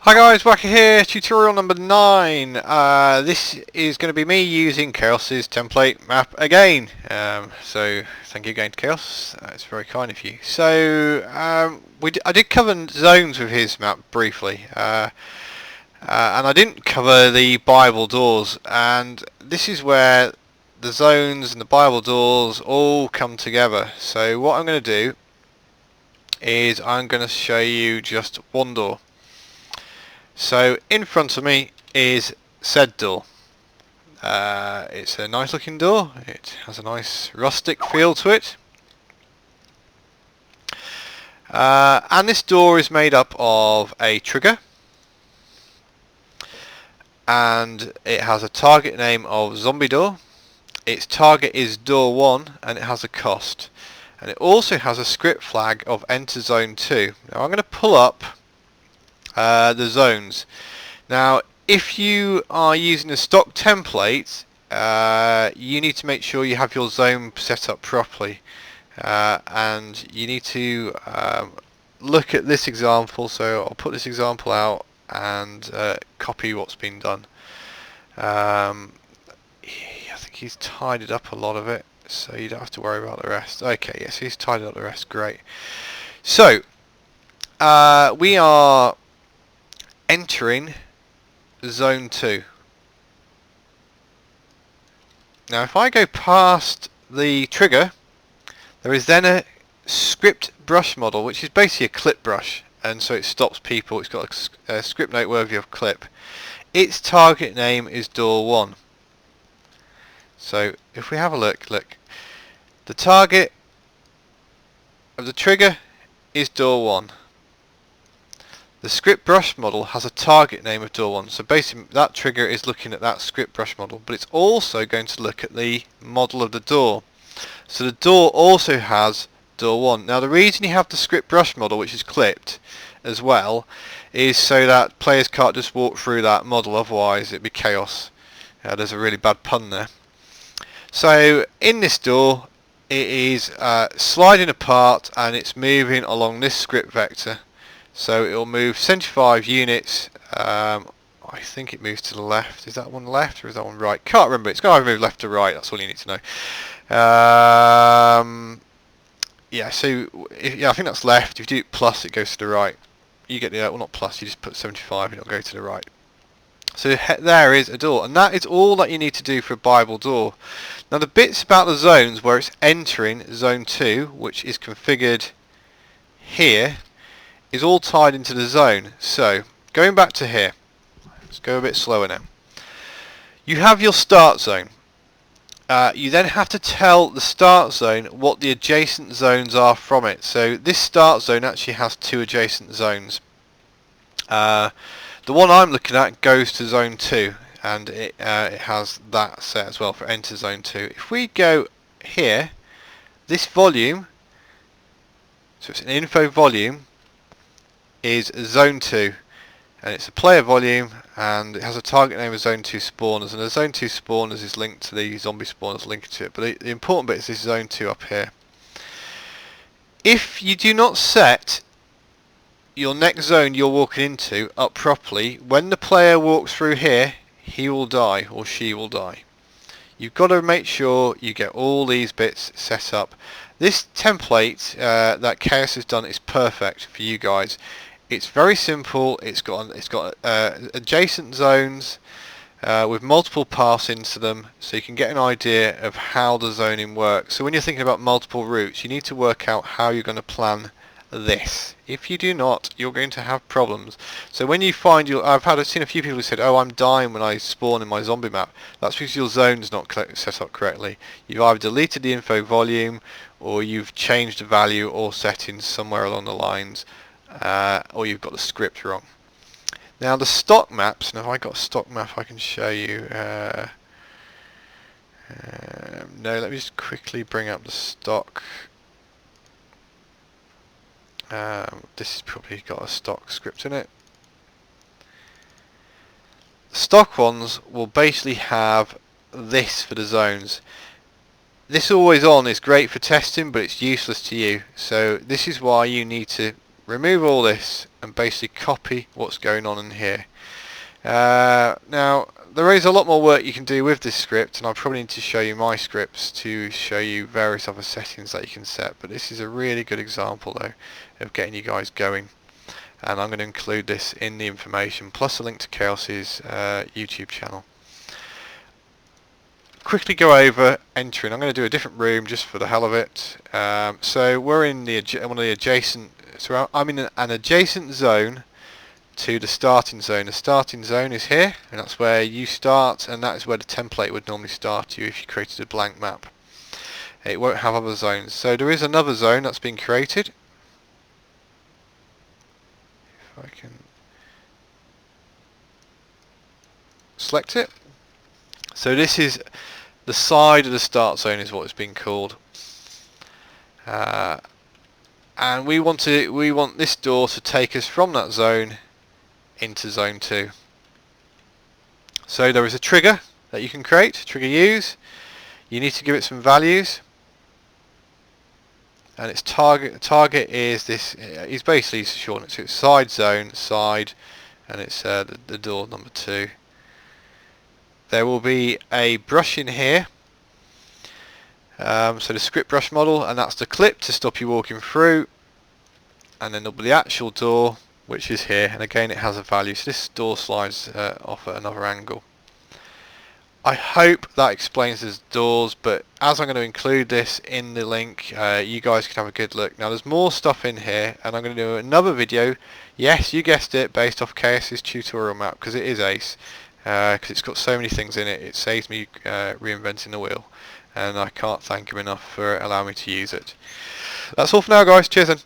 Hi guys, Wakka here, tutorial number 9. This is going to be me using Chaos's template map again. So thank you again to Chaos, it's very kind of you. So I did cover zones with his map briefly, and I didn't cover the Buyable doors, and this is where the zones and the Buyable doors all come together. So what I'm going to do is I'm going to show you just one door. So in front of me is said door. It's a nice looking door. It has a nice rustic feel to it. And this door is made up of a trigger. And it has a target name of zombie door. Its target is door 1 and it has a cost. And it also has a script flag of enter zone 2. Now I'm going to pull up the zones. Now if you are using a stock template, you need to make sure you have your zone set up properly, and you need to look at this example. So I'll put this example out and copy what's been done. I think he's tidied up a lot of it, so you don't have to worry about the rest. Okay, yes, he's tidied up the rest, great. So we are entering zone 2. Now if I go past the trigger, there is then a script brush model, which is basically a clip brush, and so it stops people. It's got a script note worthy of clip. Its target name is door 1. So if we have a look, the target of the trigger is door 1. The script brush model has a target name of door 1, so basically that trigger is looking at that script brush model, but it's also going to look at the model of the door. So the door also has door 1. Now the reason you have the script brush model, which is clipped as well, is so that players can't just walk through that model, otherwise it'd be chaos. There's a really bad pun there. So in this door it is sliding apart and it's moving along this script vector. So it will move 75 units. I think it moves to the left. Is that one left or is that one right? Can't remember. It's going to either move left or right. That's all you need to know. Yeah, so I think that's left. If you do plus, it goes to the right. You get the well, not plus. You just put 75 and it'll go to the right. So there is a door, and that is all that you need to do for a Buyable door. Now the bits about the zones where it's entering zone 2, which is configured here, is all tied into the zone. So going back to here, let's go a bit slower now. You have your start zone. You then have to tell the start zone what the adjacent zones are from it. So this start zone actually has 2 adjacent zones. The one I'm looking at goes to zone 2, and it has that set as well for enter zone 2. If we go here, this volume, so it's an info volume, is zone 2, and it's a player volume, and it has a target name of zone 2 spawners, and the zone 2 spawners is linked to the zombie spawners linked to it, but the important bit is this zone 2 up here. If you do not set your next zone you're walking into up properly, when the player walks through here, he will die or she will die. You've got to make sure you get all these bits set up. This template that Chaos has done is perfect for you guys. It's very simple. It's got adjacent zones with multiple paths into them, so you can get an idea of how the zoning works. So when you're thinking about multiple routes, you need to work out how you're going to plan this. If you do not, you're going to have problems. So when you find I've seen a few people who said, oh, I'm dying when I spawn in my zombie map. That's because your zone's not set up correctly. You've either deleted the info volume, or you've changed the value or settings somewhere along the lines, or you've got the script wrong. Now the stock maps, now if I got a stock map I can show you. No, let me just quickly bring up the stock. This has probably got a stock script in it. The stock ones will basically have this for the zones. This always on is great for testing, but it's useless to you. So this is why you need to remove all this and and basically copy what's going on in here. Now there is a lot more work you can do with this script, and I probably need to show you my scripts to show you various other settings that you can set, but this is a really good example though of getting you guys going, and I'm going to include this in the information plus a link to Chaosx's YouTube channel. Quickly go over entering. I'm going to do a different room just for the hell of it. So we're in one of the adjacent, so I'm in an adjacent zone to the starting zone. The starting zone is here, and that's where you start, and that is where the template would normally start you if you created a blank map. It won't have other zones. So there is another zone that's been created. If I can select it. So this is the side of the start zone is what it's been called. And we want this door to take us from that zone into zone 2. So there is a trigger that you can create, trigger use. You need to give it some values, and its target is this. Is basically shortened to its side zone, side, and it's the door number 2. There will be a brush in here, so the script brush model, and that's the clip to stop you walking through, and then there'll be the actual door, which is here, and again it has a value, so this door slides off at another angle. I hope that explains the doors, but as I'm going to include this in the link, you guys can have a good look. Now there's more stuff in here, and I'm going to do another video, yes you guessed it, based off Chaosx's tutorial map, because it is ace, because it's got so many things in it. It saves me reinventing the wheel, and I can't thank him enough for allowing me to use it. That's all for now guys, cheers then.